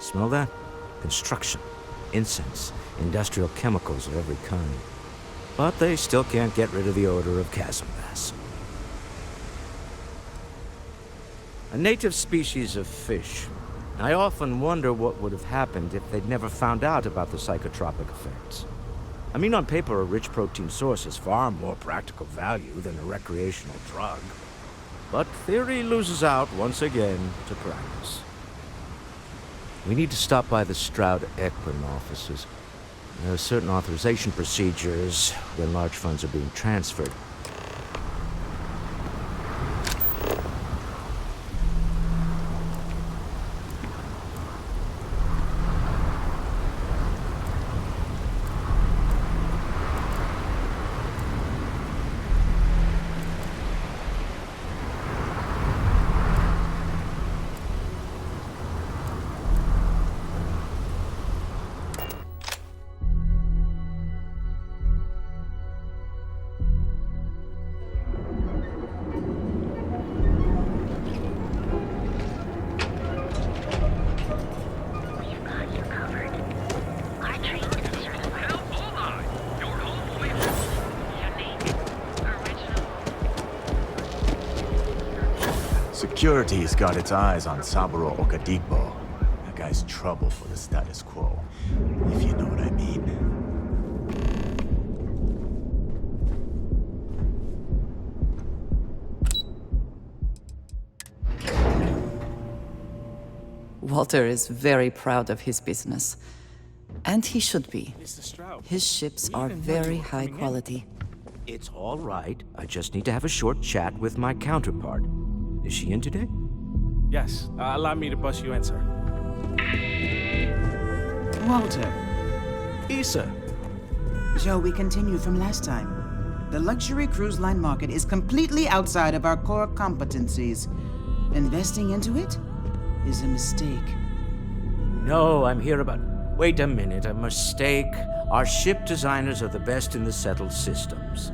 Smell that? Construction, incense, industrial chemicals of every kind. But they still can't get rid of the odor of chasm bass. A native species of fish. I often wonder what would have happened if they'd never found out about the psychotropic effects. I mean, on paper, a rich protein source has far more practical value than a recreational drug. But theory loses out once again to practice. We need to stop by the Stroud-Eklund offices. There are certain authorization procedures when large funds are being transferred. Security's got its eyes on Saburo Okadigbo. That guy's trouble for the status quo, if you know what I mean. Walter is very proud of his business. And he should be. Mr. Stroud, His ships we are even heard very you were high coming in. quality. It's all right. I just need to have a short chat with my counterpart. Is she in today? Yes, allow me to bust you in, sir. Walter, Issa. shall we continue from last time? The luxury cruise line market is completely outside of our core competencies. Investing into it is a mistake. No, I'm here about... Wait a minute, a mistake. Our ship designers are the best in the settled systems.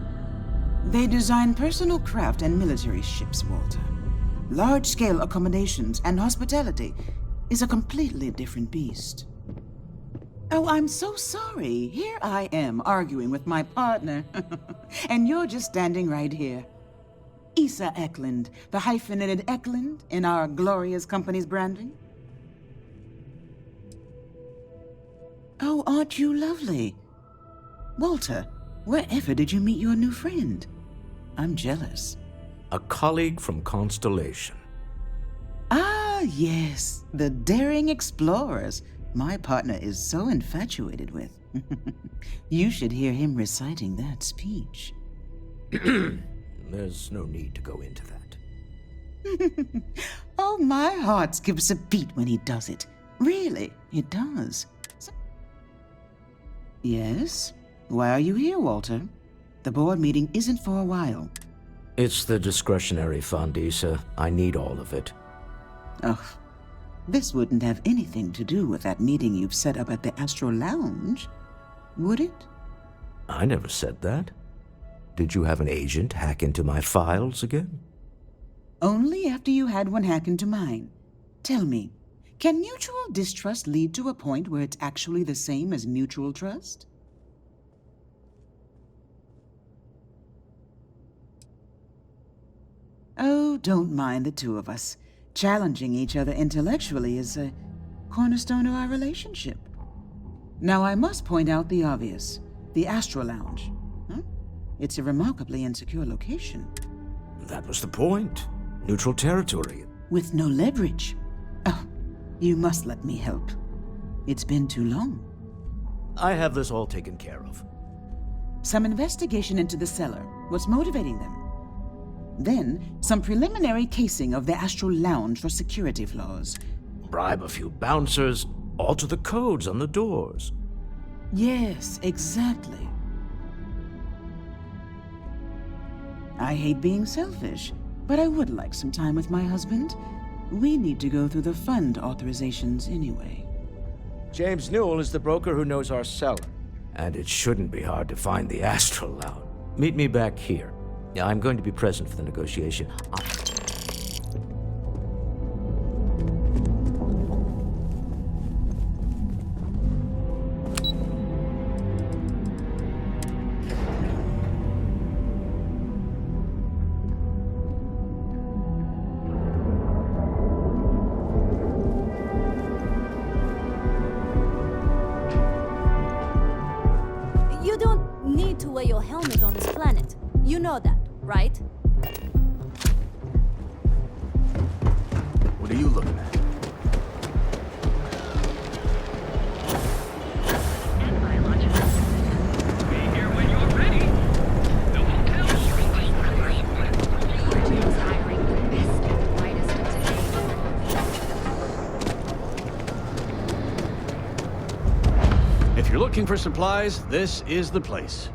They design personal craft and military ships, Walter. Large-scale accommodations and hospitality is a completely different beast. Oh, I'm so sorry. Here I am arguing with my partner. And you're just standing right here. Issa Eklund, the hyphenated Eklund in our glorious company's branding. Oh, aren't you lovely? Walter, wherever did you meet your new friend? I'm jealous. A colleague from Constellation. Ah, yes, the daring explorers my partner is so infatuated with. You should hear him reciting that speech. There's no need to go into that. Oh, my heart skips a beat when he does it. Really, it does. Yes? Why are you here, Walter? The board meeting isn't for a while. It's the discretionary fund, Issa. I need all of it. Ugh. This wouldn't have anything to do with that meeting you've set up at the Astro Lounge, would it? I never said that. Did you have an agent hack into my files again? Only after you had one hack into mine. Tell me, can mutual distrust lead to a point where it's actually the same as mutual trust? Oh, don't mind the two of us. Challenging each other intellectually is a cornerstone of our relationship. Now, I must point out the obvious. The Astro Lounge. Huh? It's a remarkably insecure location. That was the point. Neutral territory. With no leverage. Oh, you must let me help. It's been too long. I have this all taken care of. Some investigation into the cellar. What's motivating them? Then, some preliminary casing of the Astral Lounge for security flaws. Bribe a few bouncers, alter the codes on the doors. Yes, exactly. I hate being selfish, but I would like some time with my husband. We need to go through the fund authorizations anyway. James Newell is the broker who knows our cellar. And it shouldn't be hard to find the Astral Lounge. Meet me back here. I'm going to be present for the negotiation. You know that, right? What are you looking at? If you're looking for supplies, this is the place.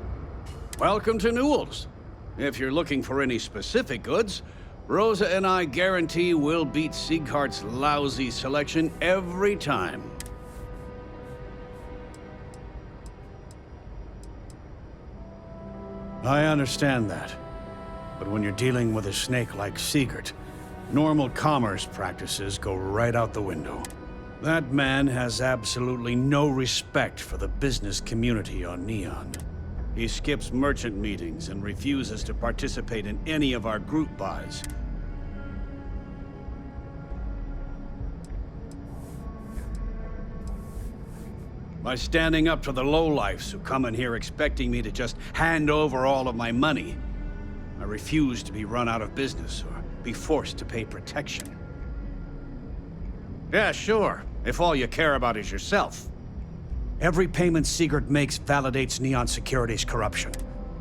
Welcome to Newell's. If you're looking for any specific goods, Rosa and I guarantee we'll beat Sieghart's lousy selection every time. I understand that. But when you're dealing with a snake like Siegert, normal commerce practices go right out the window. That man has absolutely no respect for the business community on Neon. He skips merchant meetings and refuses to participate in any of our group buys. By standing up to the lowlifes who come in here expecting me to just hand over all of my money, I refuse to be run out of business or be forced to pay protection. Yeah, sure, if all you care about is yourself. Every payment Siegert makes validates Neon Security's corruption.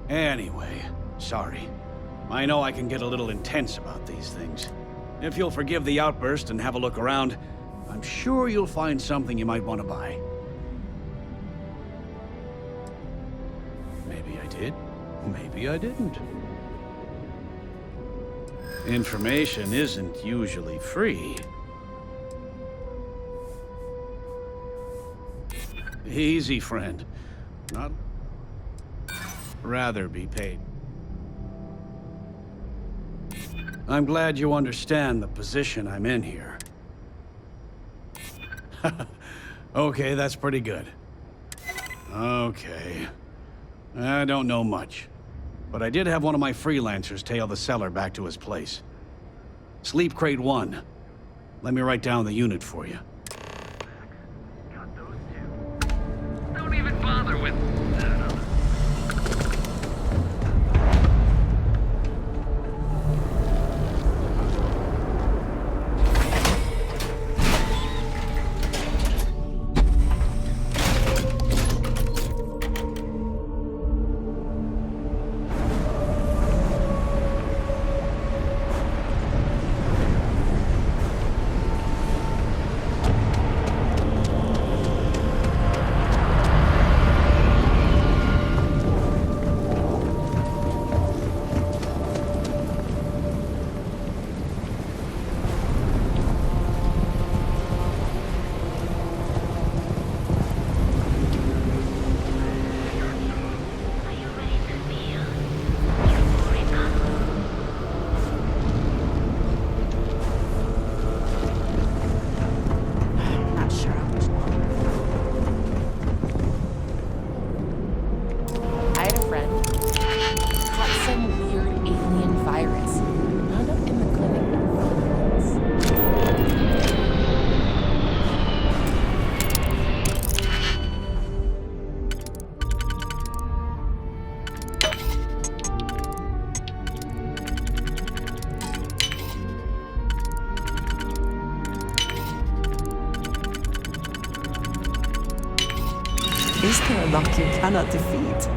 Anyway, sorry. I know I can get a little intense about these things. If you'll forgive the outburst and have a look around, I'm sure you'll find something you might want to buy. Maybe I did, maybe I didn't. Information isn't usually free. Easy, friend. Not rather be paid. I'm glad you understand the position I'm in here. Okay, that's pretty good. Okay. I don't know much, but I did have one of my freelancers tail the seller back to his place. Sleep Crate 1. Let me write down the unit for you. Don't even bother with... Is there a luck you cannot defeat?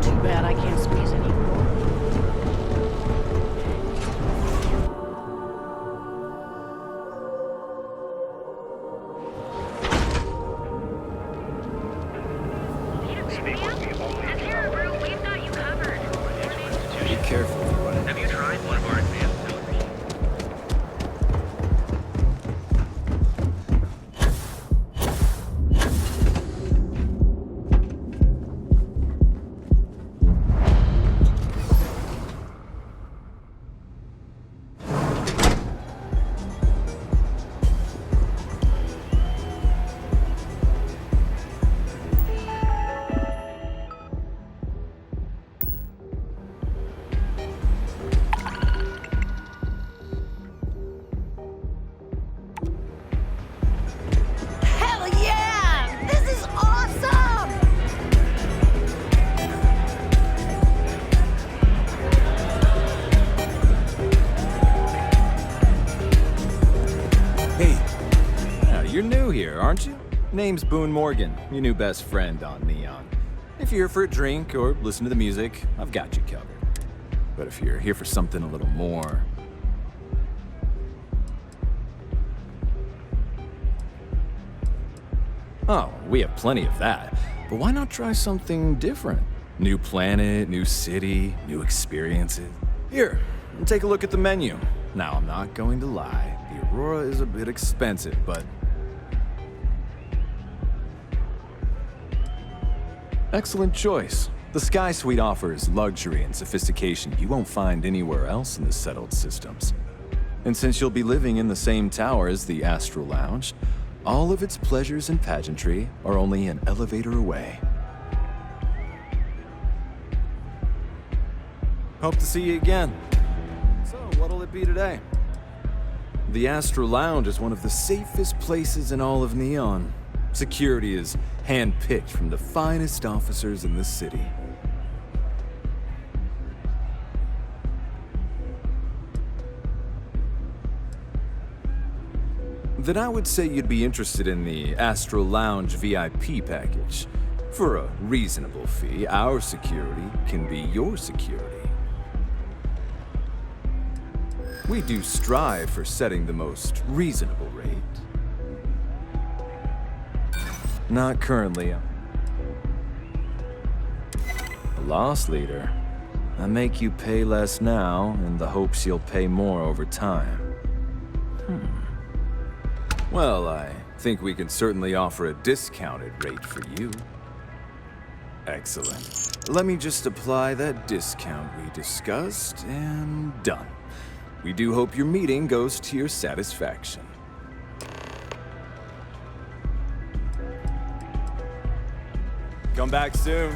Too bad I can't squeeze anymore. aren't you? Name's Boone Morgan, your new best friend on Neon. If you're here for a drink or listen to the music, I've got you covered. But if you're here for something a little more... Oh, we have plenty of that. But why not try something different? New planet, new city, new experiences. Here, take a look at the menu. Now, I'm not going to lie. The Aurora is a bit expensive, but... Excellent choice. The Sky Suite offers luxury and sophistication you won't find anywhere else in the settled systems. And since you'll be living in the same tower as the Astral Lounge, all of its pleasures and pageantry are only an elevator away. Hope to see you again. So, what'll it be today? The Astral Lounge is one of the safest places in all of Neon. Security is hand-picked from the finest officers in the city. Then I would say you'd be interested in the Astral Lounge VIP package. For a reasonable fee, our security can be your security. We do strive for setting the most reasonable rate. Not currently. A loss leader. I make you pay less now in the hopes you'll pay more over time. Well, I think we can certainly offer a discounted rate for you. Excellent. Let me just apply that discount we discussed, and done. We do hope your meeting goes to your satisfaction. Come back soon.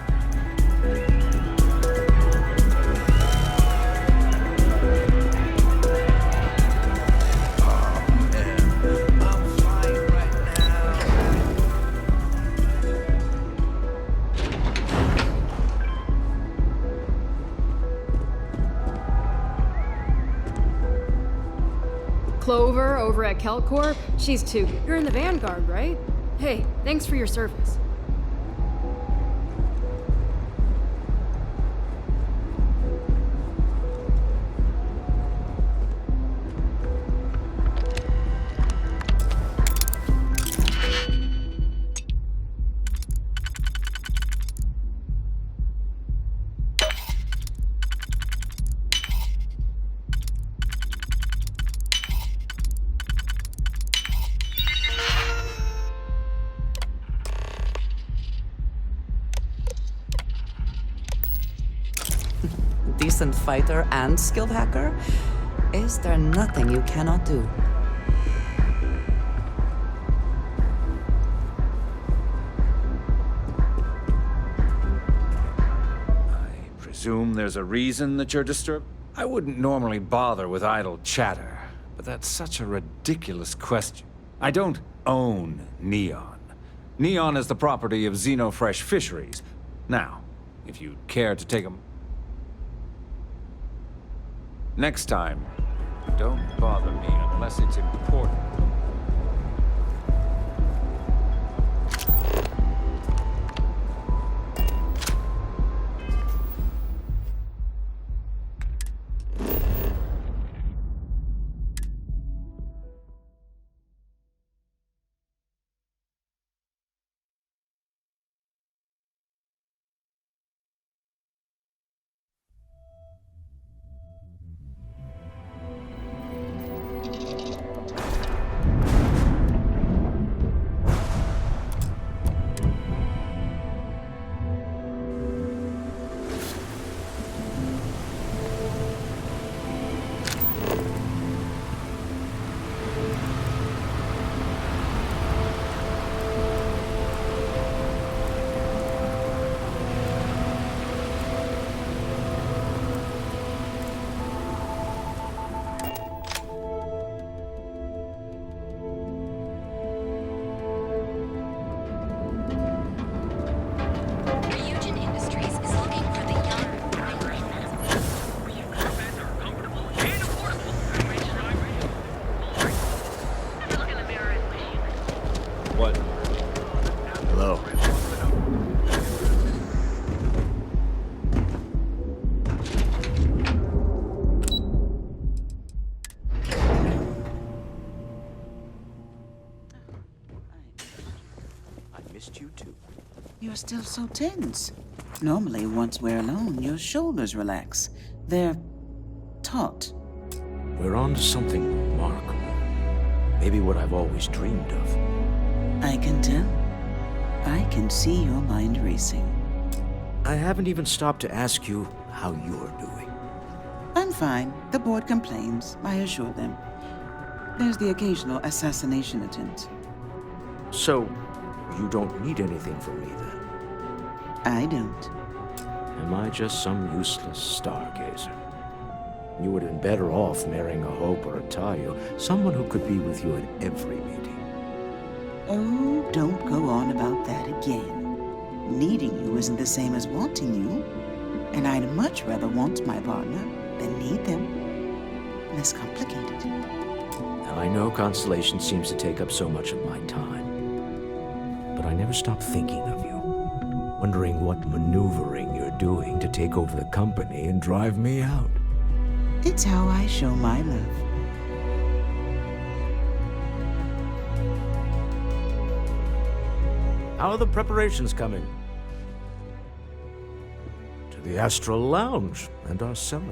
Clover over at Kelcorp? She's two. You're in the Vanguard, right? Hey, thanks for your service. Decent fighter and skilled hacker? Is there nothing you cannot do? I presume there's a reason that you're disturbed? I wouldn't normally bother with idle chatter, but that's such a ridiculous question. I don't own Neon. Neon is the property of Xenofresh Fisheries. Now, if you'd care to take a... Next time, don't bother me unless it's important. below. I missed you too. You're still so tense. Normally, once we're alone, your shoulders relax. They're taut. We're on to something remarkable. Maybe what I've always dreamed of. I can tell. I can see your mind racing. I haven't even stopped to ask you how you're doing. I'm fine. The board complains. I assure them. There's the occasional assassination attempt. So, you don't need anything from me then? I don't. Am I just some useless stargazer? You would have been better off marrying a Hope or a Tayo, someone who could be with you at every meeting. Oh, don't go on about that again. Needing you isn't the same as wanting you. And I'd much rather want my partner than need them. Less complicated. Now, I know Constellation seems to take up so much of my time. But I never stop thinking of you. Wondering what maneuvering you're doing to take over the company and drive me out. It's how I show my love. How are the preparations coming? To the Astral Lounge and our cellar.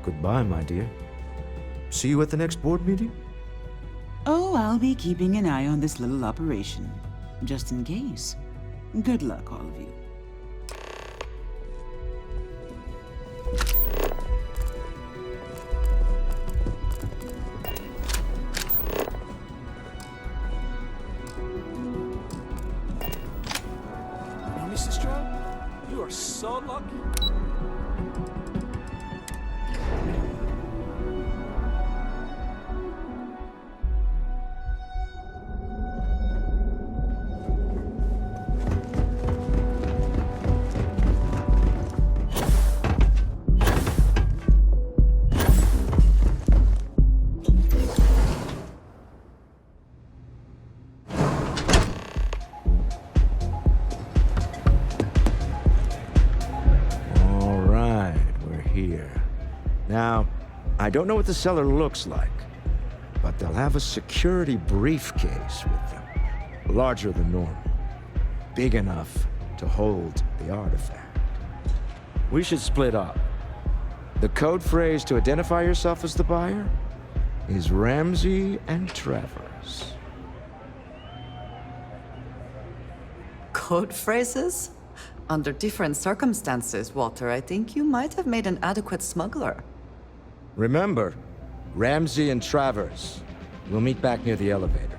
Goodbye, my dear. See you at the next board meeting? Oh, I'll be keeping an eye on this little operation. Just in case. Good luck, all of you. Mrs. Stroud, you are so lucky. Now, I don't know what the cellar looks like, but they'll have a security briefcase with them. Larger than normal. Big enough to hold the artifact. We should split up. The code phrase to identify yourself as the buyer is Ramsey and Travers. Code phrases? Under different circumstances, Walter, I think you might have made an adequate smuggler. Remember, Ramsey and Travers. We'll meet back near the elevator.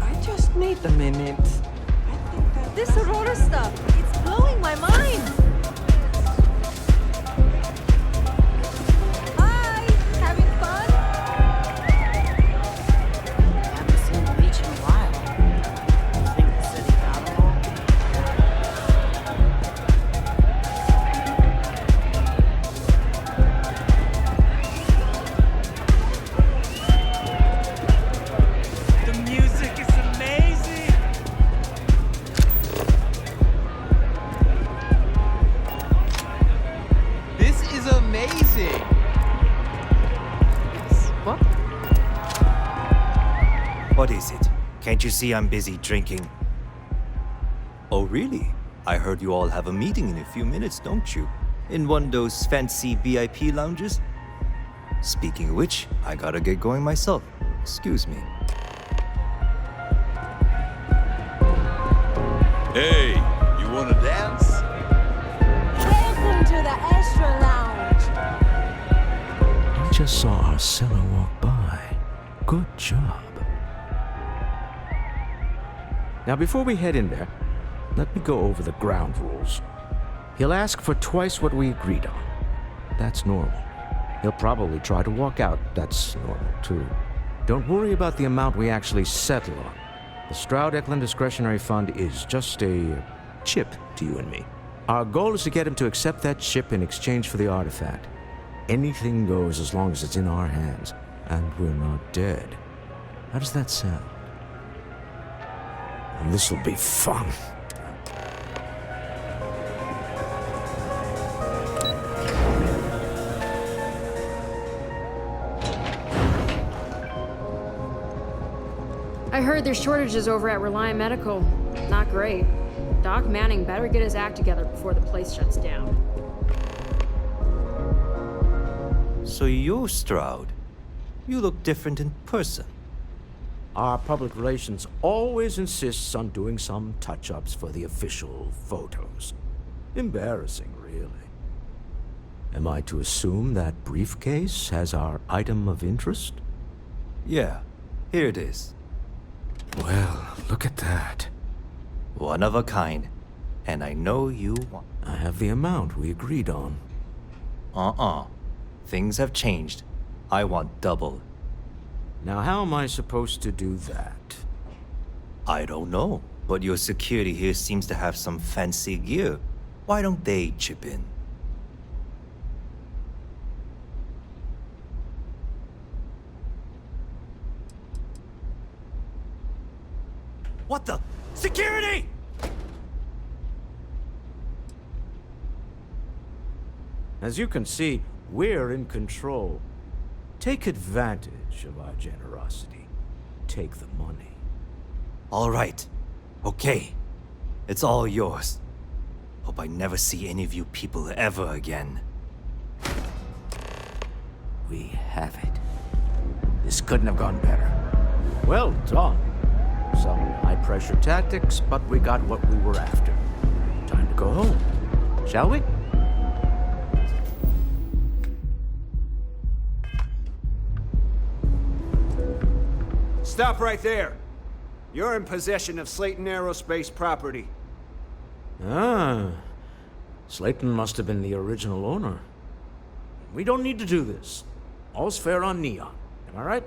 I just need a minute. This Aurora stuff, it's blowing my mind! Hi! Having fun? Haven't seen the beach in a while. Think the city got 'em all? The music is amazing! This is amazing! What? What is it? Can't you see I'm busy drinking? Oh, really? I heard you all have a meeting in a few minutes, don't you? In one of those fancy VIP lounges? Speaking of which, I gotta get going myself. Excuse me. Hey, you wanna dance? Welcome to the Astro Lounge! I just saw our cellar walk by. Good job. Now, before we head in there, let me go over the ground rules. He'll ask for twice what we agreed on. That's normal. He'll probably try to walk out. That's normal, too. Don't worry about the amount we actually settle on. The Stroud-Eklund Discretionary Fund is just a chip to you and me. Our goal is to get him to accept that chip in exchange for the artifact. Anything goes as long as it's in our hands, and we're not dead. How does that sound? And this'll be fun. I heard there's shortages over at Reliant Medical. Not great. Doc Manning better get his act together before the place shuts down. So you're Stroud. You look different in person. Our public relations always insists on doing some touch-ups for the official photos. Embarrassing, really. Am I to assume that briefcase has our item of interest? Yeah, here it is. Well, look at that. One of a kind. And I know you want... I have the amount we agreed on. Things have changed. I want double. Now, how am I supposed to do that? I don't know, but your security here seems to have some fancy gear. Why don't they chip in? What the? Security! As you can see, we're in control. Take advantage of our generosity. Take the money. All right. Okay. It's all yours. Hope I never see any of you people ever again. We have it. This couldn't have gone better. Well done. Some high-pressure tactics, but we got what we were after. Time to go home. Shall we? Stop right there. You're in possession of Slayton Aerospace property. Ah. Slayton must have been the original owner. We don't need to do this. All's fair on Neon. Am I right?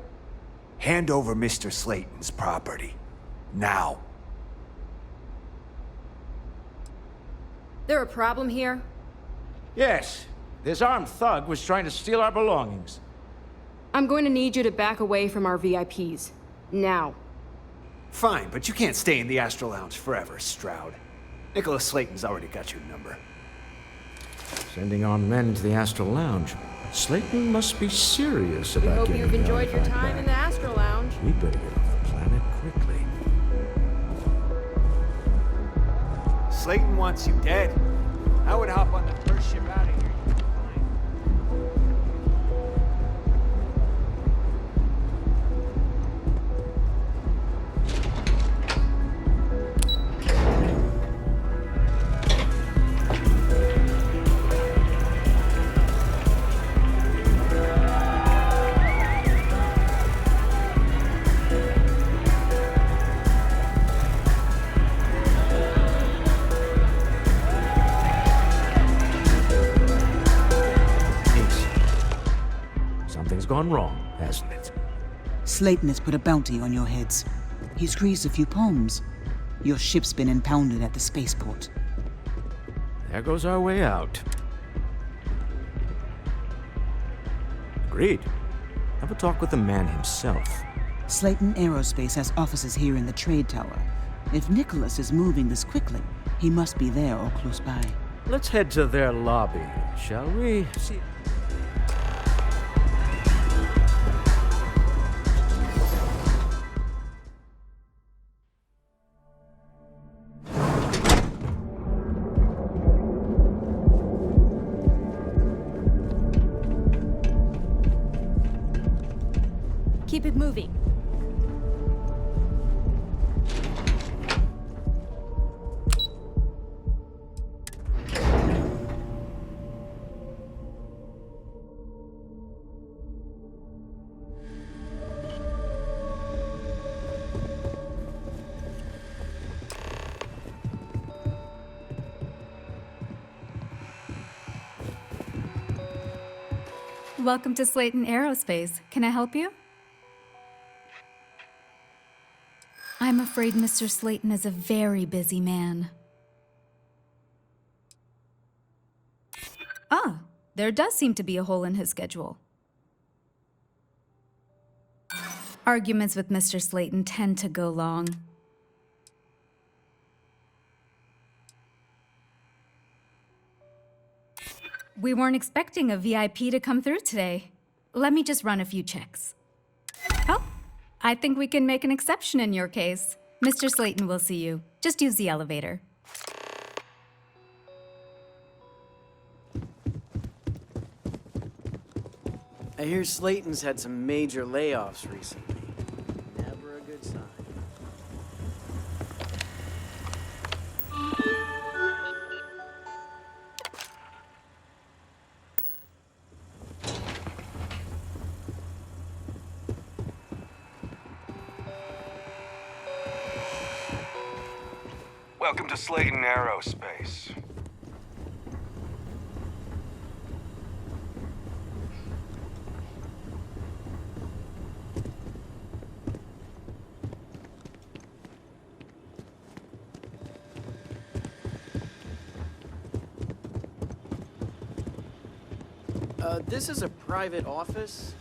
Hand over Mr. Slayton's property. Now. There a problem here? Yes. This armed thug was trying to steal our belongings. I'm going to need you to back away from our VIPs. Now. Fine, but you can't stay in the Astro Lounge forever, Stroud. Nicholas Slayton's already got your number. Sending on men to the Astral Lounge. Slayton must be serious We about hope getting you've the enjoyed your artifact time back. in the Astro Lounge. We better get off the planet quickly. Slayton wants you dead. I would hop on the first ship out of here. Something's gone wrong, hasn't it? Slayton has put a bounty on your heads. He's greased a few palms. Your ship's been impounded at the spaceport. There goes our way out. Agreed. Have a talk with the man himself. Slayton Aerospace has offices here in the trade tower. If Nicholas is moving this quickly, he must be there or close by. Let's head to their lobby, shall we? See. Keep it moving. Welcome to Slayton Aerospace. Can I help you? I'm afraid Mr. Slayton is a very busy man. Ah, there does seem to be a hole in his schedule. Arguments with Mr. Slayton tend to go long. We weren't expecting a VIP to come through today. Let me just run a few checks. Oh, I think we can make an exception in your case. Mr. Slayton will see you. Just use the elevator. I hear Slayton's had some major layoffs recently. Never a good sign. Welcome to Slayton Aerospace. This is a private office?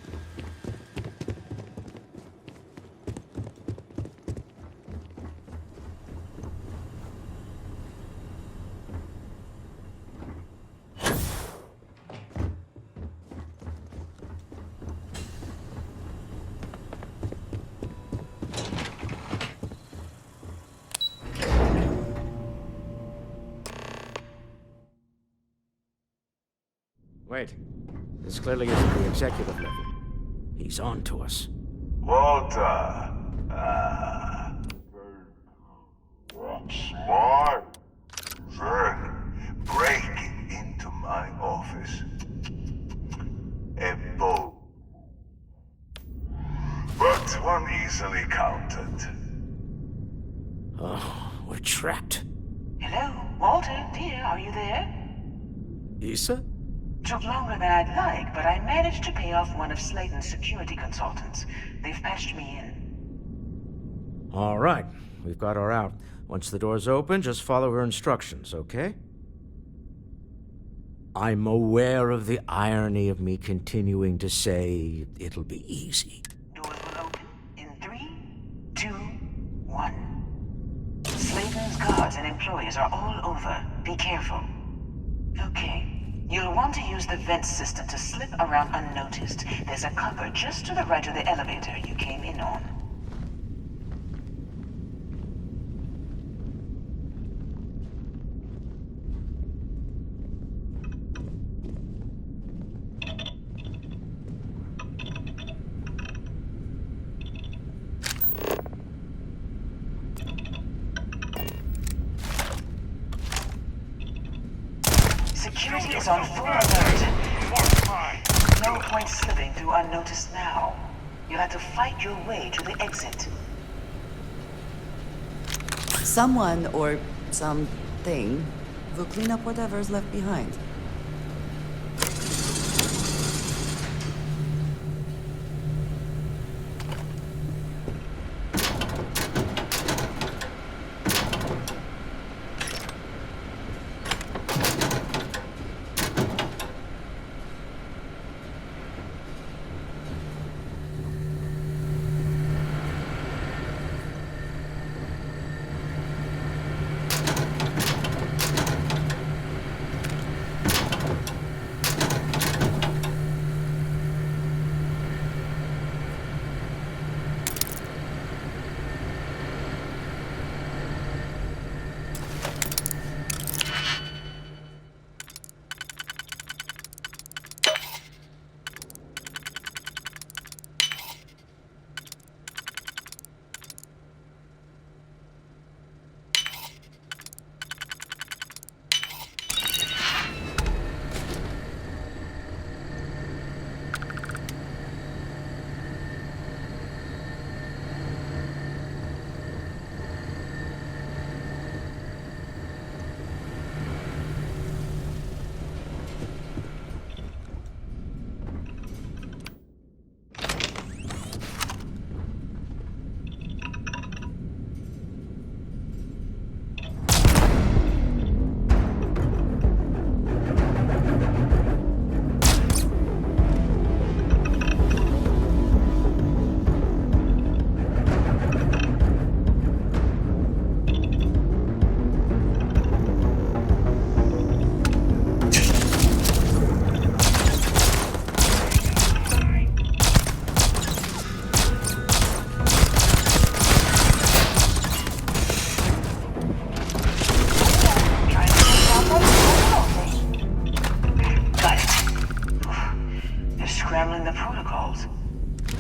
Wait. This clearly isn't the executive level. He's on to us. Walter. Smart. Then breaking into my office. A bold, but one easily counted. Oh, we're trapped. Hello, Walter, dear, are you there? Issa? Took longer than I'd like, but I managed to pay off one of Slayton's security consultants. They've patched me in. All right. We've got her out. Once the door's open, just follow her instructions, okay? I'm aware of the irony of me continuing to say it'll be easy. Doors will open in 3, 2, 1. Slayton's guards and employees are all over. Be careful. Okay. You'll want to use the vent system to slip around unnoticed. There's a cupboard just to the right of the elevator you came in on. Security is on full alert. No point slipping through unnoticed now. You'll have to fight your way to the exit. Someone or something will clean up whatever's left behind.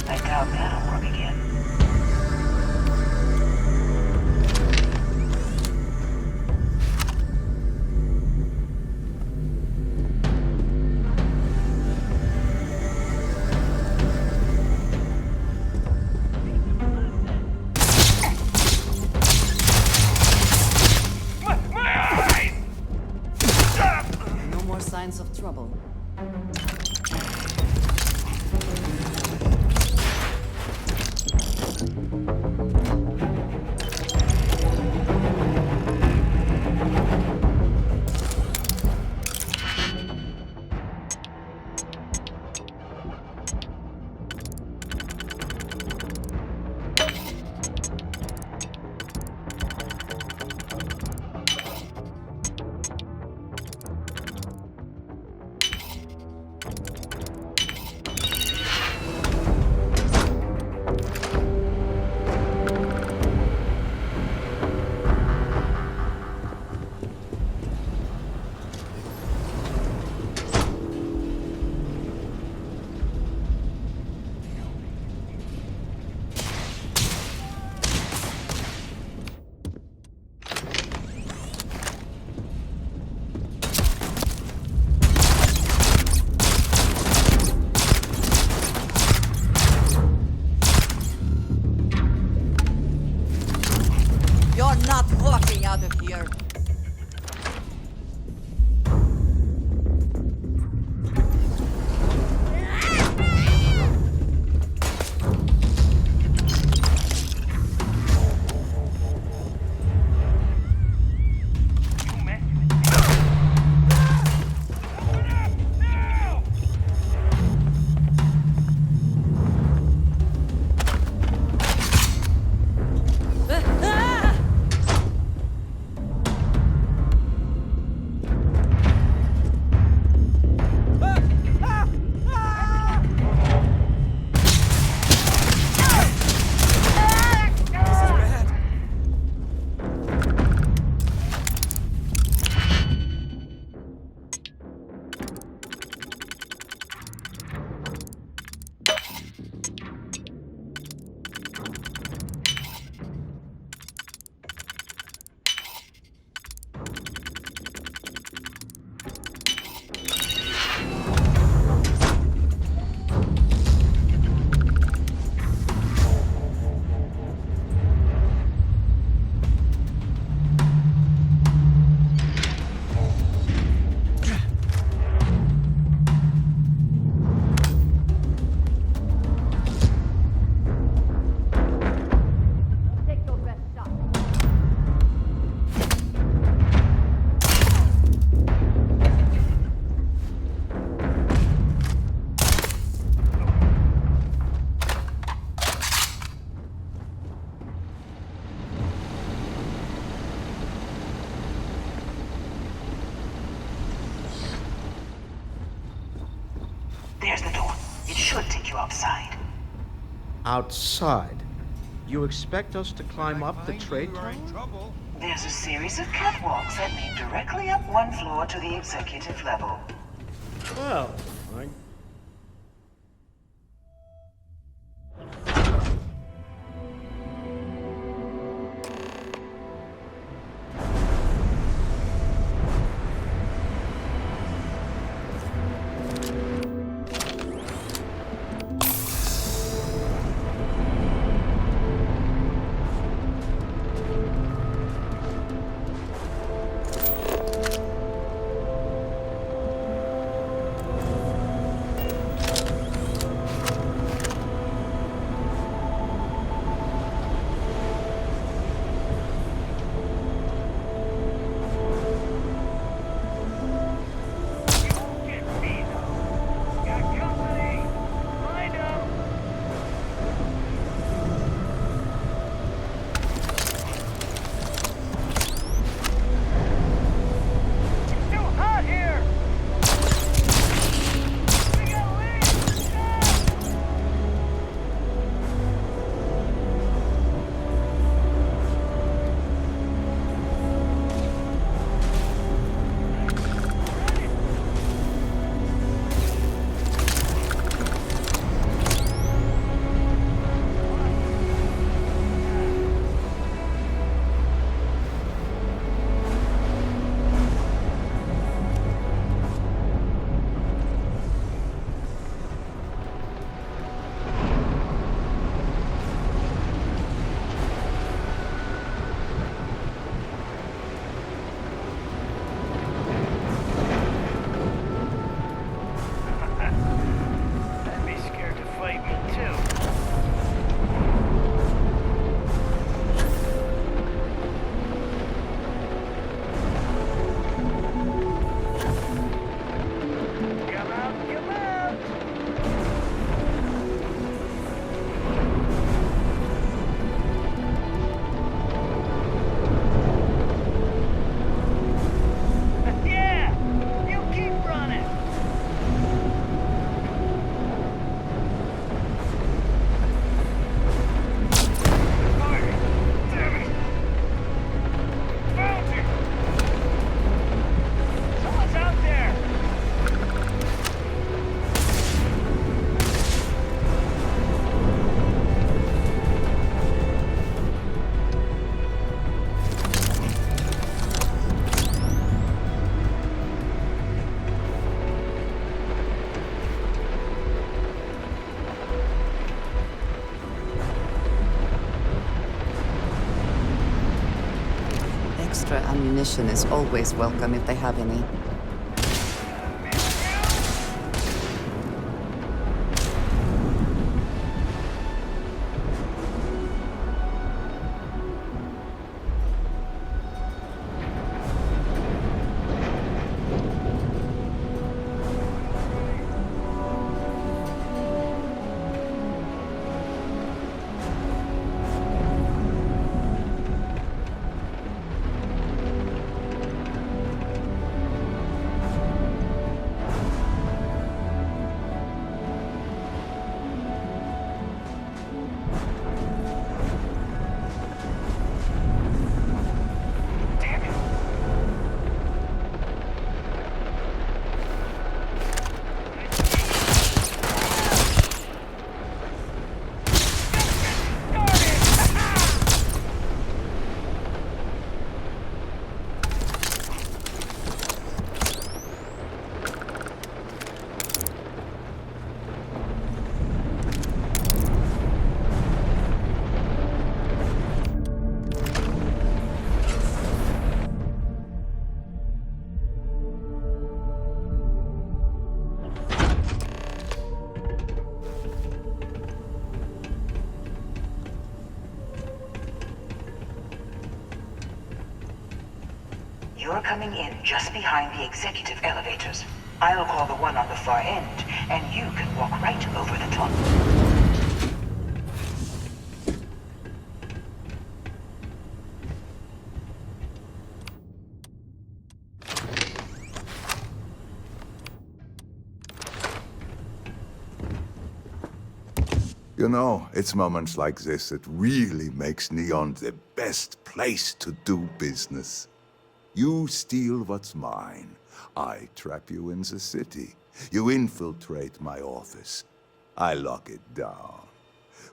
I doubt that'll work again. No more signs of trouble. You're not walking out of here. There's the door. It should take you outside. Outside? You expect us to climb up the trade tower? There's a series of catwalks that lead directly up one floor to the executive level. Well, extra ammunition is always welcome if they have any. You're coming in just behind the executive elevators. I'll call the one on the far end, and you can walk right over the top. You know, it's moments like this that really makes Neon the best place to do business. You steal what's mine. I trap you in the city. You infiltrate my office. I lock it down.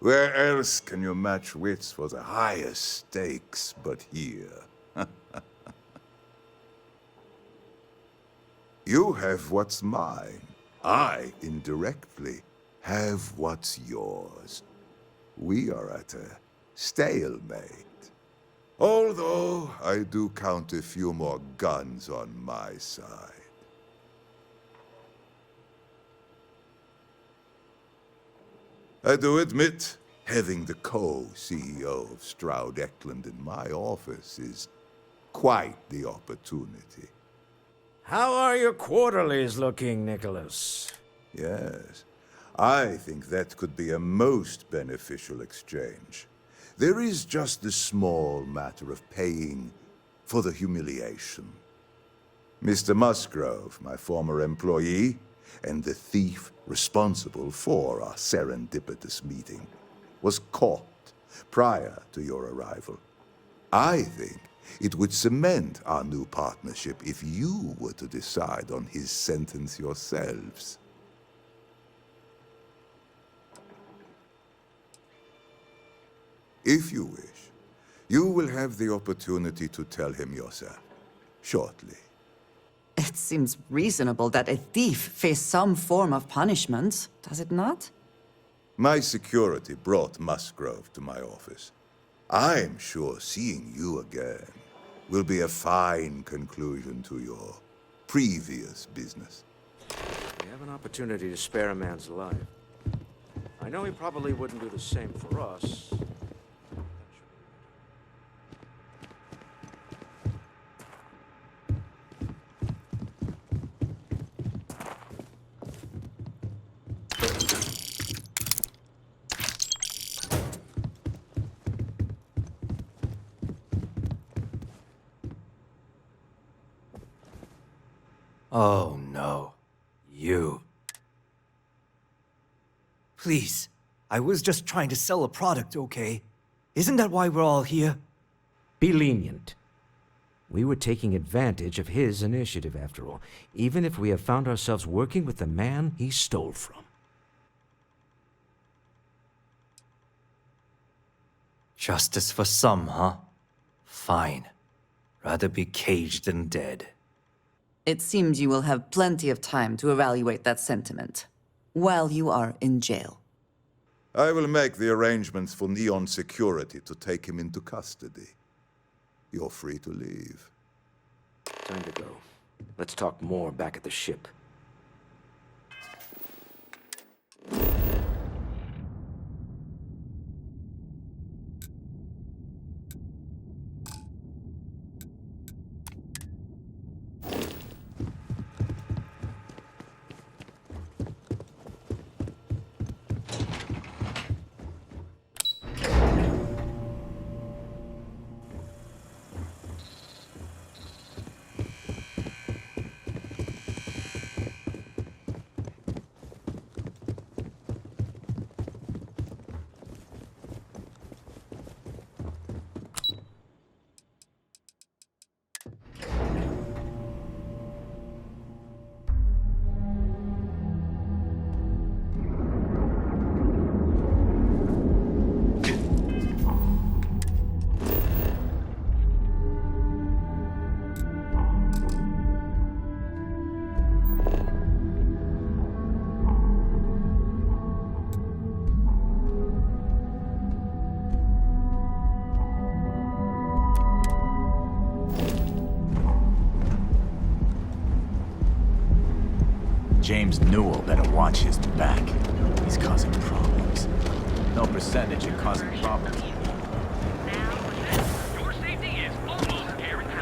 Where else can you match wits for the highest stakes but here? You have what's mine. I, indirectly, have what's yours. We are at a stalemate. Although I do count a few more guns on my side. I do admit, having the co-CEO of Stroud Eklund in my office is quite the opportunity. How are your quarterlies looking, Nicholas? Yes, I think that could be a most beneficial exchange. There is just the small matter of paying for the humiliation. Mr. Musgrove, my former employee, and the thief responsible for our serendipitous meeting, was caught prior to your arrival. I think it would cement our new partnership if you were to decide on his sentence yourselves. If you wish, you will have the opportunity to tell him yourself, shortly. It seems reasonable that a thief face some form of punishment, does it not? My security brought Musgrove to my office. I'm sure seeing you again will be a fine conclusion to your previous business. We have an opportunity to spare a man's life. I know he probably wouldn't do the same for us. Oh no. You. Please. I was just trying to sell a product, okay? Isn't that why we're all here? Be lenient. We were taking advantage of his initiative, after all, even if we have found ourselves working with the man he stole from. Justice for some, huh? Fine. Rather be caged than dead. It seems you will have plenty of time to evaluate that sentiment, while you are in jail. I will make the arrangements for Neon Security to take him into custody. you're free to leave. Time to go. Let's talk more back at the ship. James Newell better watch his back. He's causing problems. No percentage in causing problems. Your safety is almost guaranteed.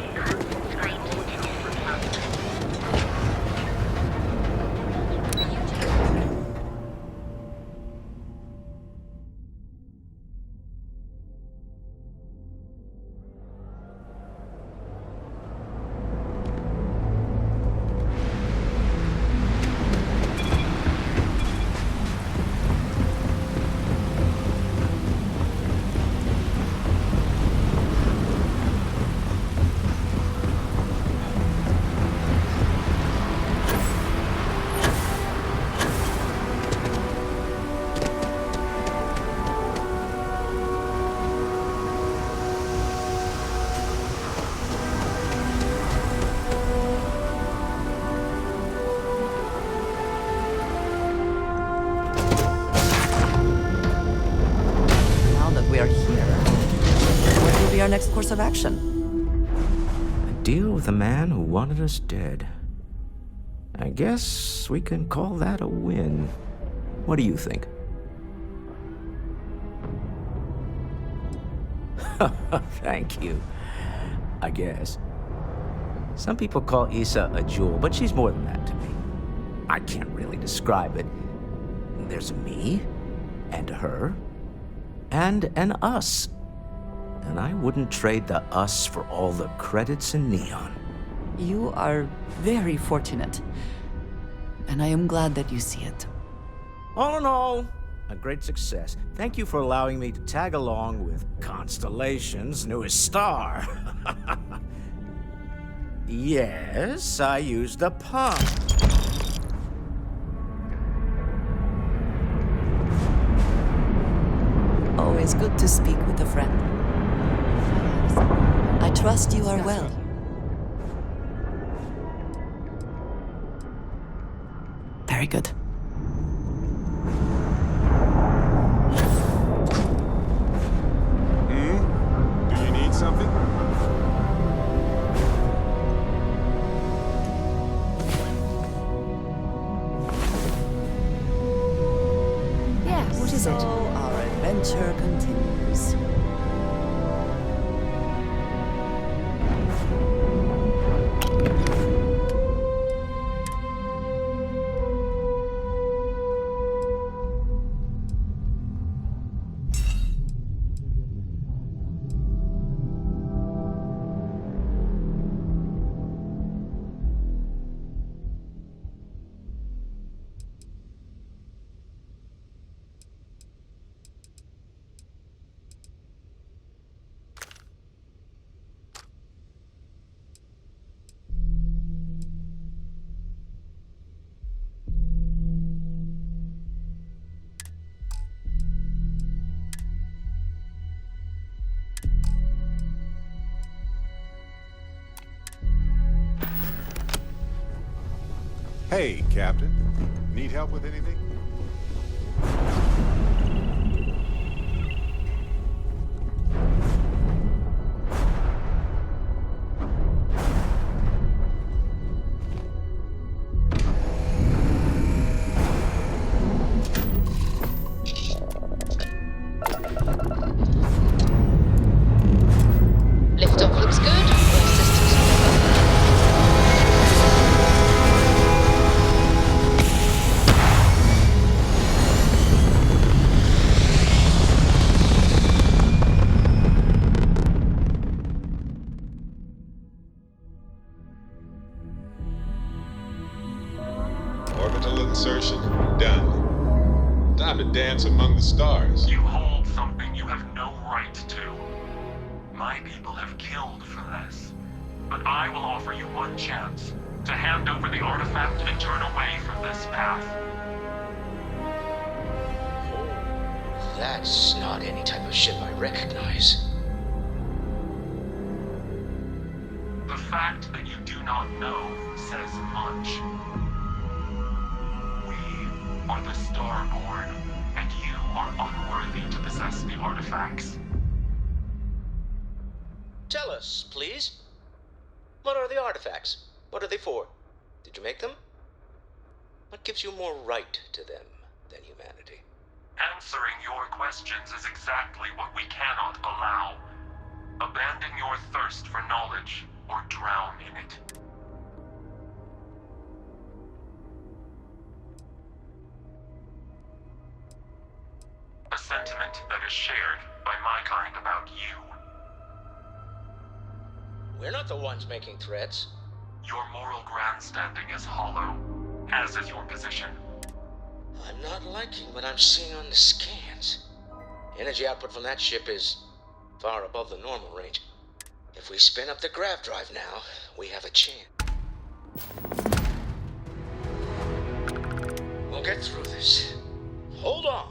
Our next course of action. A deal with a man who wanted us dead. I guess we can call that a win. What do you think? Thank you. I guess. Some people call Issa a jewel, but she's more than that to me. I can't really describe it. There's me, and her, and an us. And I wouldn't trade the us for all the credits in Neon. You are very fortunate. And I am glad that you see it. All in all, a great success. Thank you for allowing me to tag along with Constellation's newest star. Yes, I used a pun. Always good to speak with a friend. I trust you are well. Very good. Do you need something? Yeah, what is it? So our adventure continues. Hey, Captain. Need help with anything? the stars. You hold something you have no right to. My people have killed for this. But I will offer you one chance to hand over the artifact and turn away from this path. That's not any type of ship I recognize. The fact that you do not know says much. We are the Starborn, and you are unworthy to possess the artifacts. Tell us, please. What are the artifacts? What are they for? Did you make them? What gives you more right to them than humanity? Answering your questions is exactly what we cannot allow. Abandon your thirst for knowledge, or drown in it. A sentiment that is shared by my kind about you. We're not the ones making threats. Your moral grandstanding is hollow, as is your position. I'm not liking what I'm seeing on the scans. Energy output from that ship is far above the normal range. If we spin up the grav drive now, we have a chance. We'll get through this. Hold on.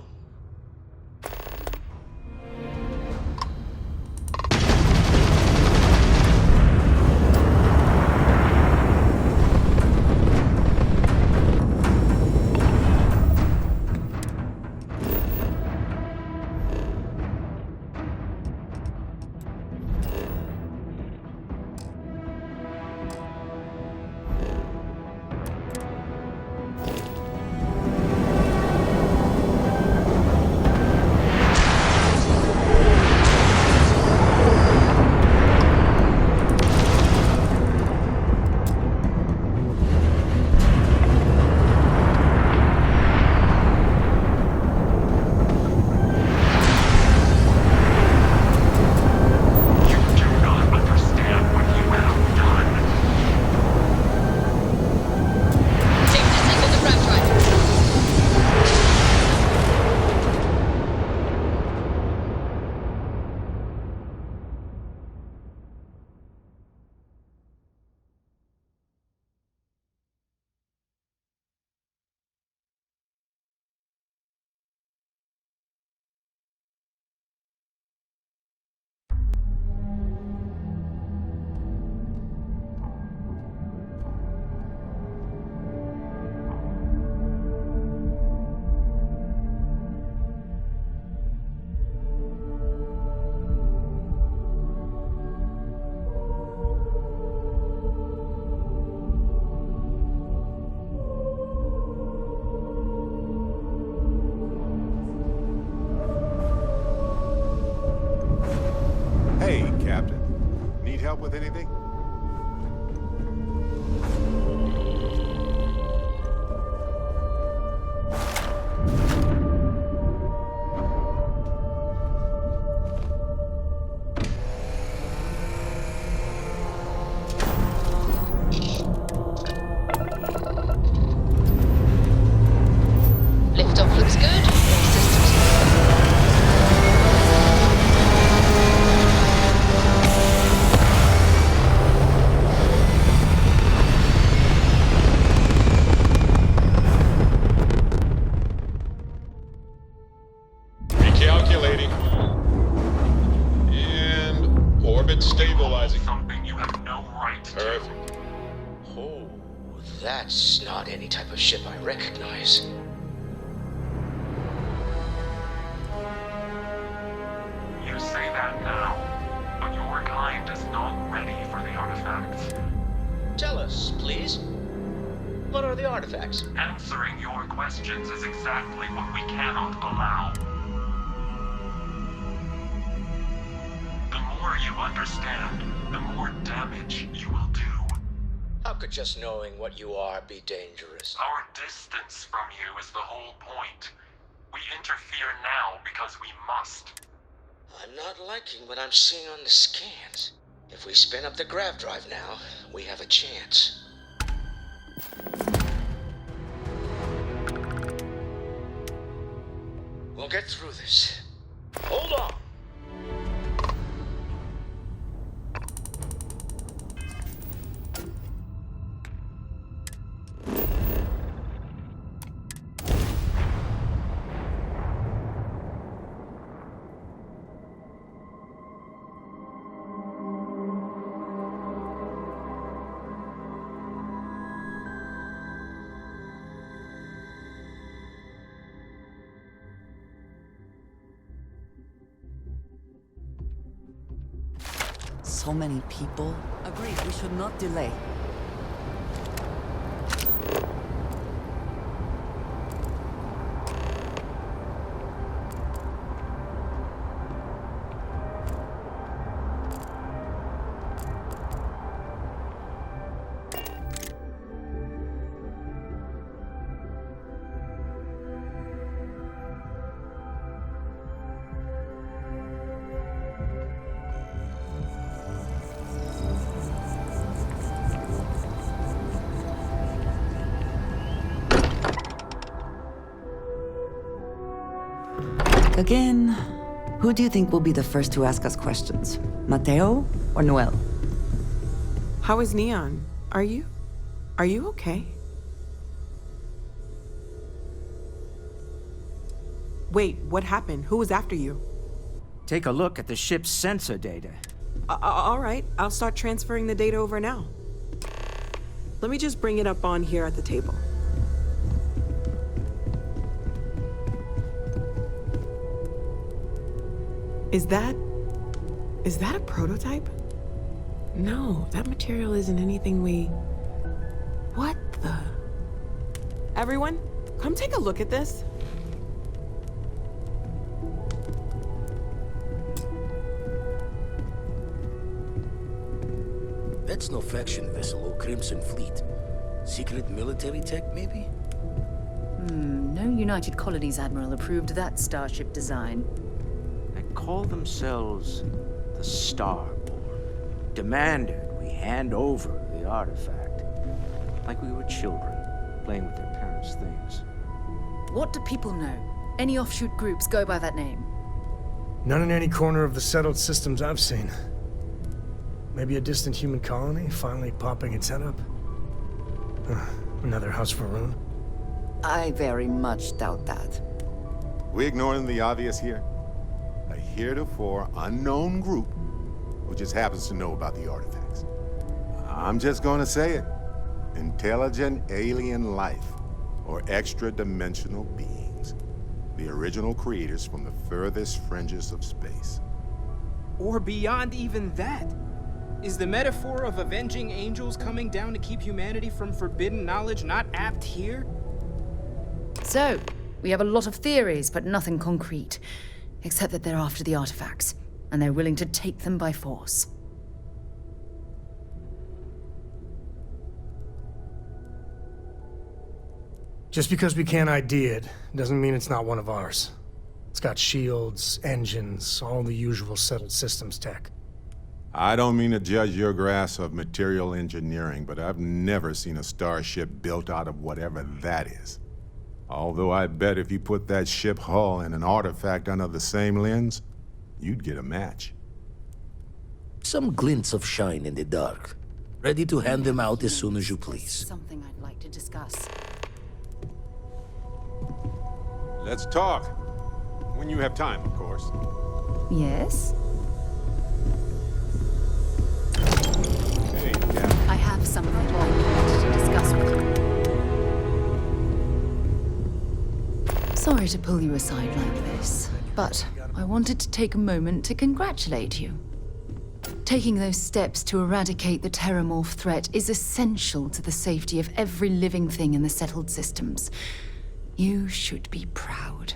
Hey, Captain. Need help with anything? Liftoff looks good. All systems Recalculating. And orbit stabilizing. Something you have no right to. Perfect. Oh, that's not any type of ship I recognize. You say that now, but your kind is not ready for the artifacts. Tell us, please. What are the artifacts? Answering your questions is exactly what we cannot allow. The more you understand, the more damage you will do. How could just knowing what you are be dangerous? Our distance from you is the whole point. We interfere now because we must. I'm not liking what I'm seeing on the scans. If we spin up the grav drive now, we have a chance. We'll get through this. Hold on. So many people. Agreed, we should not delay. Again, who do you think will be the first to ask us questions? Mateo or Noel? How is Neon? Are you okay? Wait, what happened? Who was after you? Take a look at the ship's sensor data. All right, I'll start transferring the data over now. Let me just bring it up on here at the table. Is that a prototype? No, that material isn't anything we... What the... Everyone, come take a look at this. That's no faction vessel or Crimson Fleet. Secret military tech, maybe? No United Colonies Admiral approved that starship design. They call themselves the Starborn. Demanded we hand over the artifact. Like we were children, playing with their parents' things. What do people know? Any offshoot groups go by that name? None in any corner of the settled systems I've seen. Maybe a distant human colony finally popping its head up? Another house for Rune? I very much doubt that. We ignoring the obvious here? A heretofore unknown group who just happens to know about the artifacts. I'm just gonna say it. Intelligent alien life, or extra-dimensional beings. The original creators from the furthest fringes of space. Or beyond even that. Is the metaphor of avenging angels coming down to keep humanity from forbidden knowledge not apt here? So, we have a lot of theories, but nothing concrete. Except that they're after the artifacts, and they're willing to take them by force. Just because we can't ID it, doesn't mean it's not one of ours. It's got shields, engines, all the usual settled systems tech. I don't mean to judge your grasp of material engineering, but I've never seen a starship built out of whatever that is. Although I bet if you put that ship hull and an artifact under the same lens, you'd get a match. Some glints of shine in the dark. Ready to hand them out as soon as you please. Something I'd like to discuss. Let's talk. When you have time, of course. Yes? Hey, Captain. I have something I'd like to discuss with you. Sorry to pull you aside like this, but I wanted to take a moment to congratulate you. Taking those steps to eradicate the terramorph threat is essential to the safety of every living thing in the settled systems. You should be proud.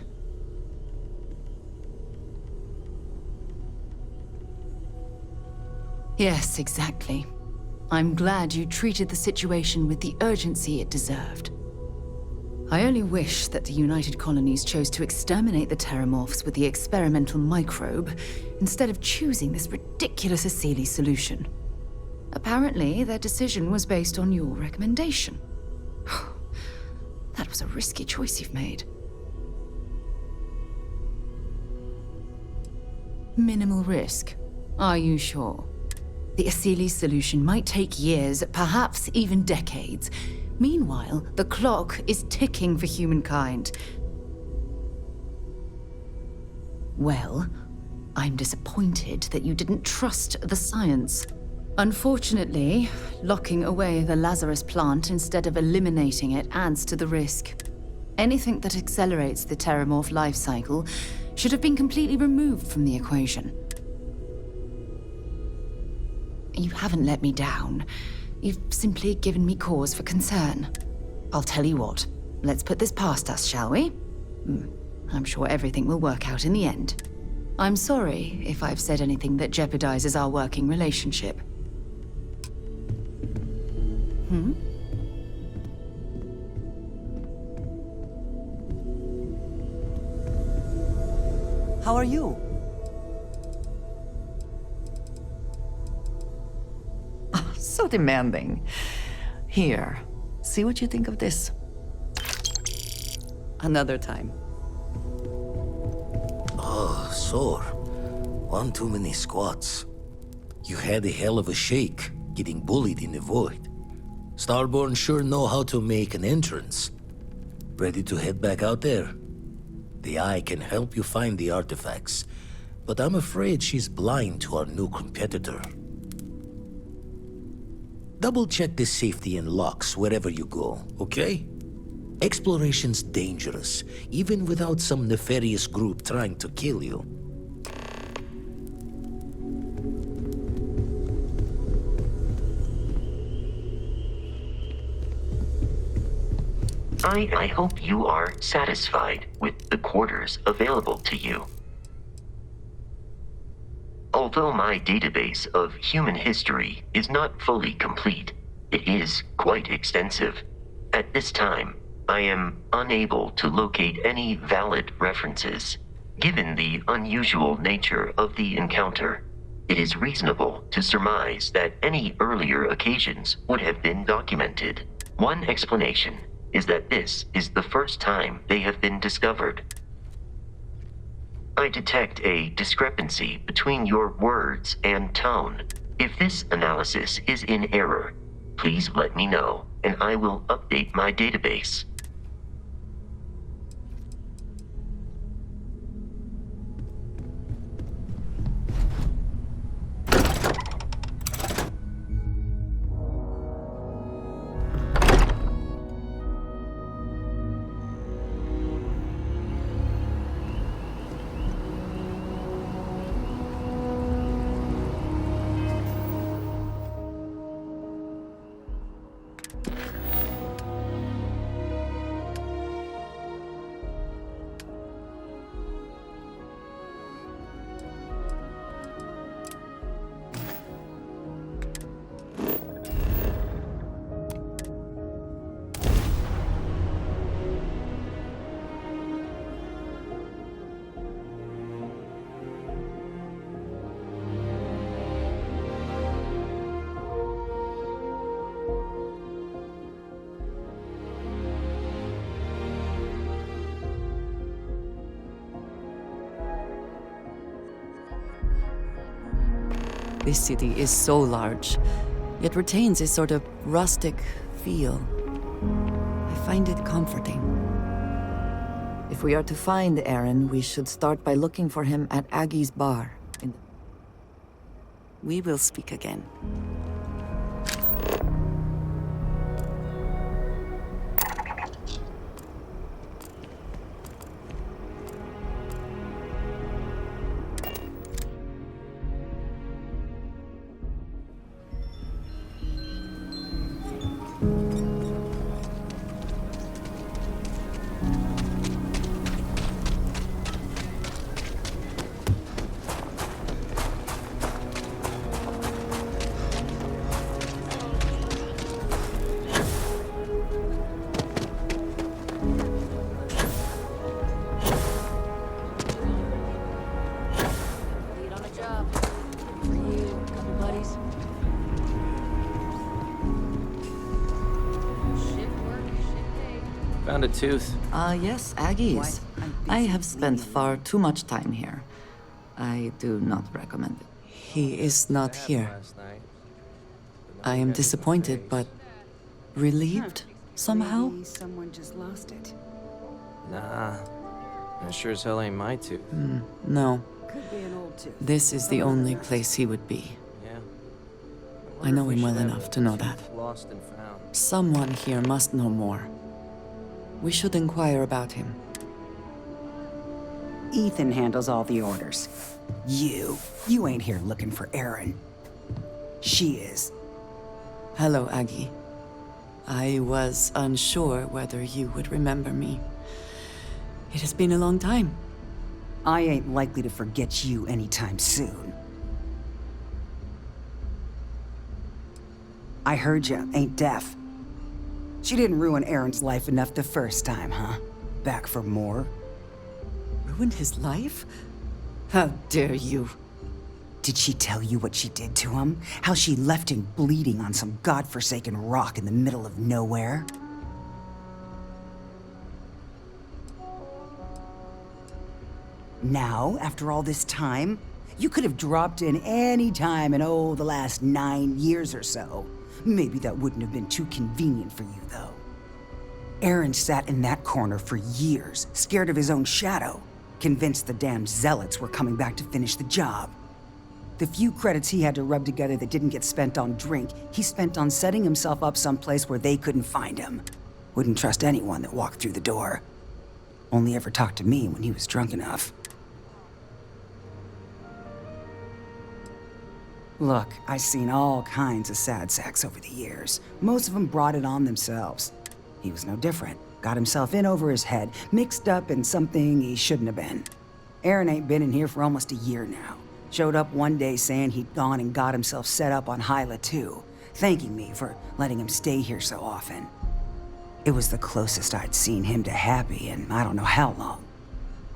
Yes, exactly. I'm glad you treated the situation with the urgency it deserved. I only wish that the United Colonies chose to exterminate the terramorphs with the experimental microbe, instead of choosing this ridiculous Asili solution. Apparently, their decision was based on your recommendation. That was a risky choice you've made. Minimal risk. Are you sure? The Asili solution might take years, perhaps even decades. Meanwhile, the clock is ticking for humankind. Well, I'm disappointed that you didn't trust the science. Unfortunately, locking away the Lazarus plant instead of eliminating it adds to the risk. Anything that accelerates the Terramorph life cycle should have been completely removed from the equation. You haven't let me down. You've simply given me cause for concern. I'll tell you what, let's put this past us, shall we? I'm sure everything will work out in the end. I'm sorry if I've said anything that jeopardizes our working relationship. How are you? So demanding. Here, see what you think of this. Another time. Oh, sore. One too many squats. You had a hell of a shake, getting bullied in the void. Starborn sure know how to make an entrance. Ready to head back out there? The Eye can help you find the artifacts, but I'm afraid she's blind to our new competitor. Double-check the safety and locks wherever you go, okay? Exploration's dangerous, even without some nefarious group trying to kill you. I hope you are satisfied with the quarters available to you. Although my database of human history is not fully complete, it is quite extensive. At this time, I am unable to locate any valid references. Given the unusual nature of the encounter, it is reasonable to surmise that any earlier occasions would have been documented. One explanation is that this is the first time they have been discovered. I detect a discrepancy between your words and tone. If this analysis is in error, please let me know, and I will update my database. This city is so large, yet retains a sort of rustic feel. I find it comforting. If we are to find Aaron, we should start by looking for him at Aggie's bar. We will speak again. Found a tooth. Yes, Aggie's. I have spent far too much time here. I do not recommend it. He is not here. I am disappointed, but relieved somehow. Maybe someone just lost it. Nah, I sure as hell ain't my tooth. No. Could be an old tooth. This is the only place he would be. Yeah. I know him well enough to know that. Lost and found. Someone here must know more. We should inquire about him. Ethan handles all the orders. You ain't here looking for Erin. She is. Hello, Aggie. I was unsure whether you would remember me. It has been a long time. I ain't likely to forget you anytime soon. I heard you ain't deaf. She didn't ruin Aaron's life enough the first time, huh? Back for more? Ruined his life? How dare you? Did she tell you what she did to him? How she left him bleeding on some godforsaken rock in the middle of nowhere? Now, after all this time, you could have dropped in any time in, the last 9 years or so. Maybe that wouldn't have been too convenient for you, though. Aaron sat in that corner for years, scared of his own shadow, convinced the damn zealots were coming back to finish the job. The few credits he had to rub together that didn't get spent on drink, he spent on setting himself up someplace where they couldn't find him. Wouldn't trust anyone that walked through the door. Only ever talked to me when he was drunk enough. Look, I've seen all kinds of sad sacks over the years. Most of them brought it on themselves. He was no different. Got himself in over his head, mixed up in something he shouldn't have been. Aaron ain't been in here for almost a year now. Showed up one day saying he'd gone and got himself set up on Hyla too, thanking me for letting him stay here so often. It was the closest I'd seen him to happy in I don't know how long.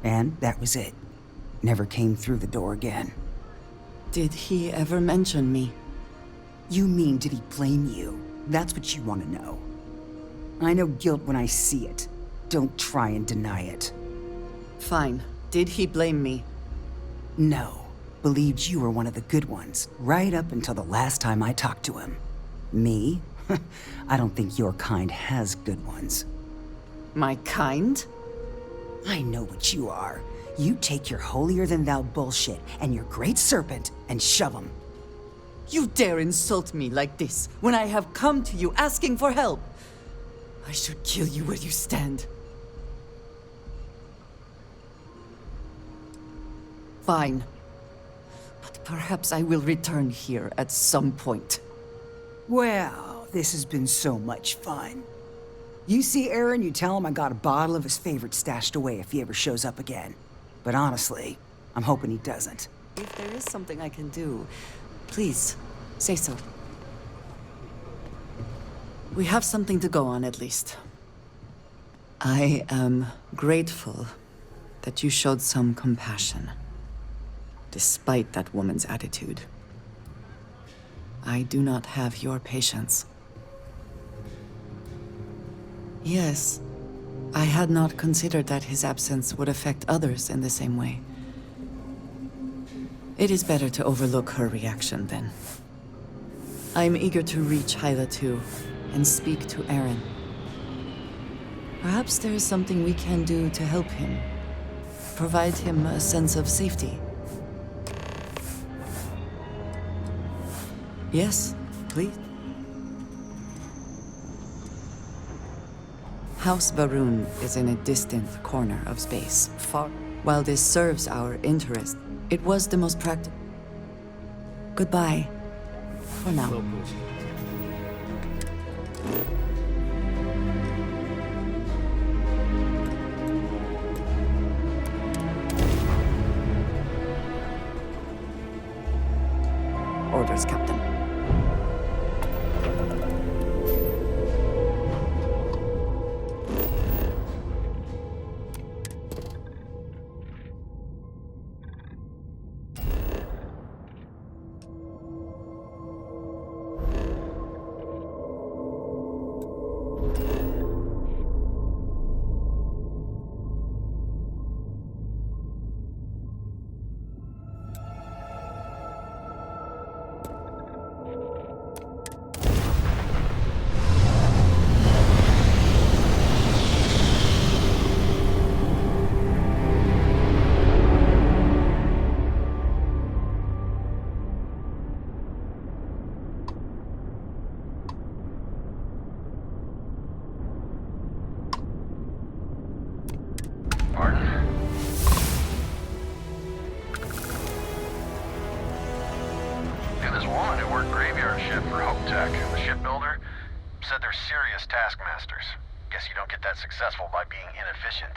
And that was it. Never came through the door again. Did he ever mention me? You mean, did he blame you? That's what you want to know. I know guilt when I see it. Don't try and deny it. Fine. Did he blame me? No. Believed you were one of the good ones, right up until the last time I talked to him. Me? I don't think your kind has good ones. My kind? I know what you are. You take your holier-than-thou bullshit and your great serpent and shove them. You dare insult me like this when I have come to you asking for help. I should kill you where you stand. Fine. But perhaps I will return here at some point. Well, this has been so much fun. You see Aaron, you tell him I got a bottle of his favorite stashed away if he ever shows up again. But honestly, I'm hoping he doesn't. If there is something I can do, please, say so. We have something to go on, at least. I am grateful that you showed some compassion, despite that woman's attitude. I do not have your patience. Yes, I had not considered that his absence would affect others in the same way. It is better to overlook her reaction, then. I'm eager to reach Hyla too, and speak to Aaron. Perhaps there is something we can do to help him. Provide him a sense of safety. Yes, please. House Varun is in a distant corner of space, far. While this serves our interest, it was the most practical. Goodbye. For now. Orders, Captain. Swan, who worked graveyard shift for Hope Tech, the shipbuilder, said they're serious taskmasters. Guess you don't get that successful by being inefficient.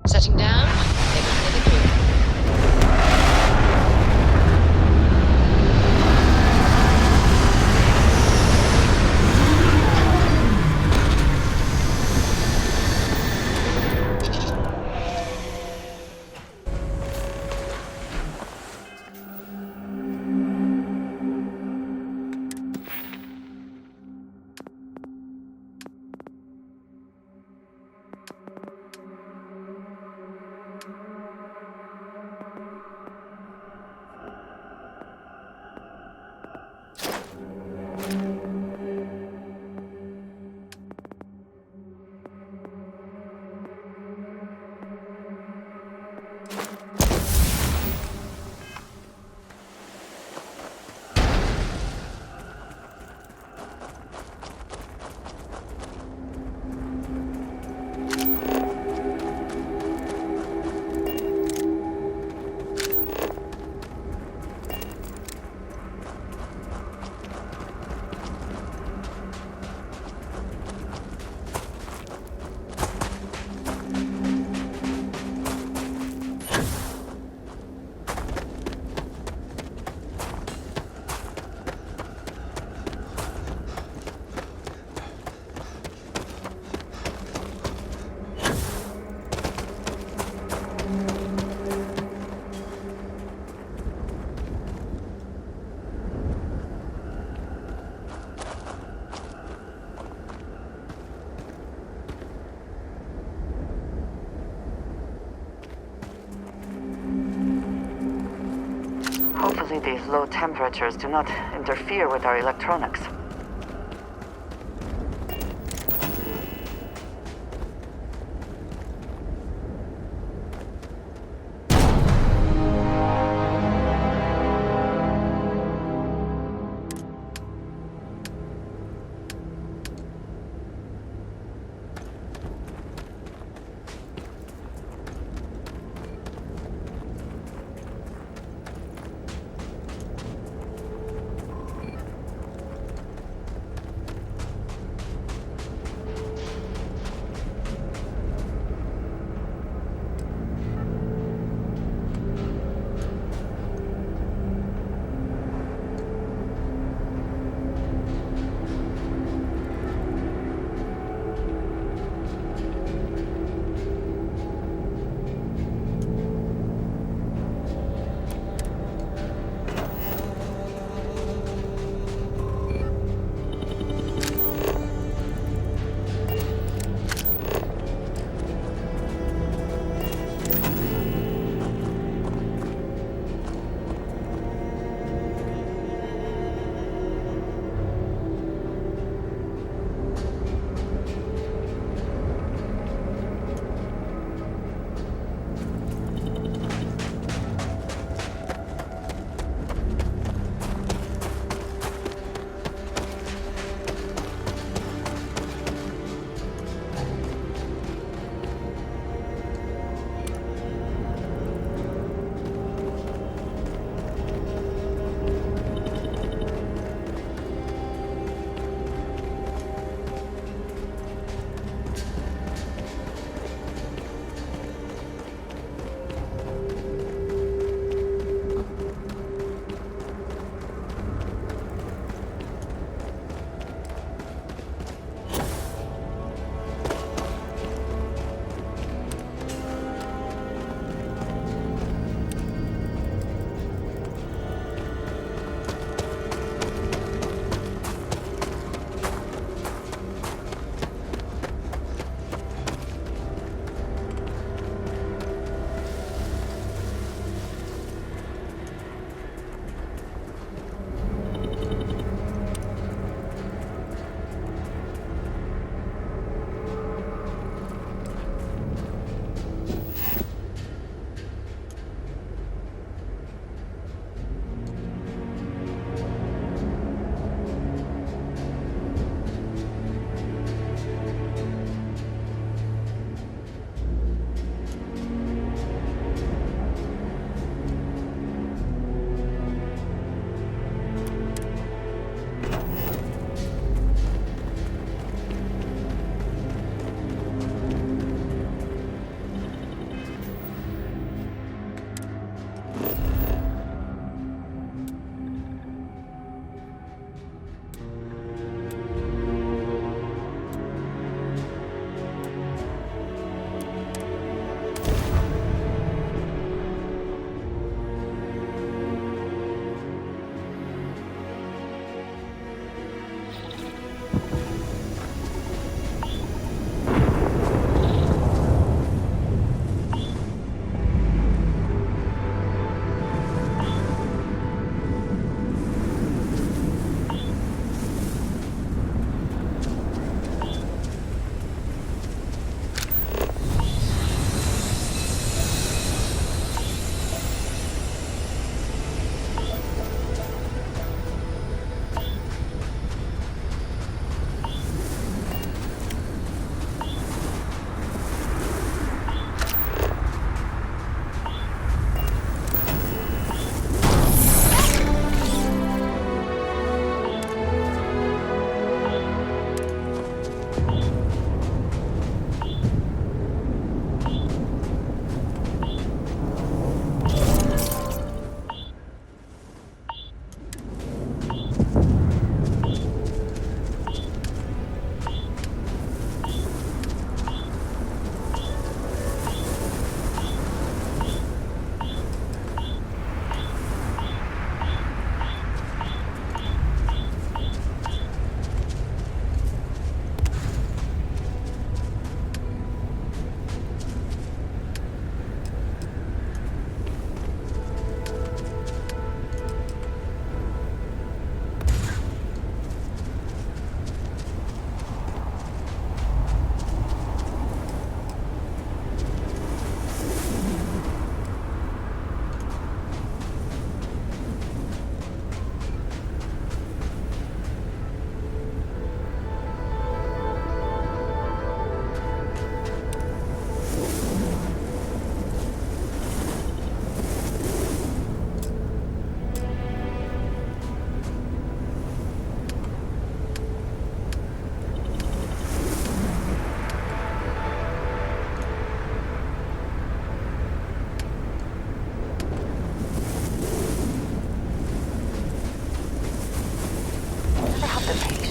Setting down. Maybe for the crew. Hopefully these low temperatures do not interfere with our electronics.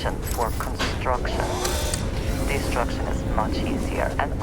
efficient for construction. Destruction is much easier and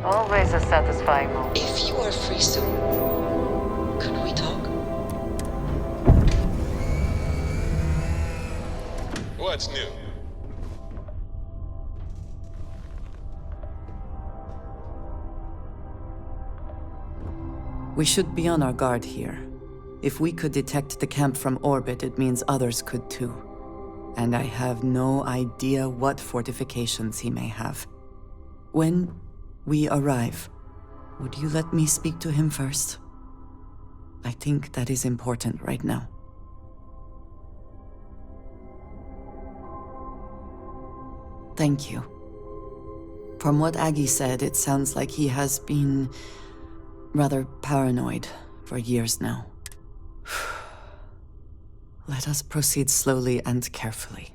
always a satisfying moment. If you are free soon, could we talk? What's new? We should be on our guard here. If we could detect the camp from orbit, it means others could too. And I have no idea what fortifications he may have. When we arrive, would you let me speak to him first? I think that is important right now. Thank you. From what Aggie said, it sounds like he has been rather paranoid for years now. Let us proceed slowly and carefully.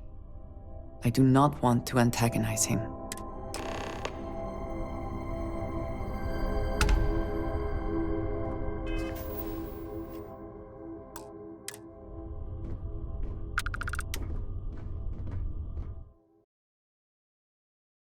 I do not want to antagonize him.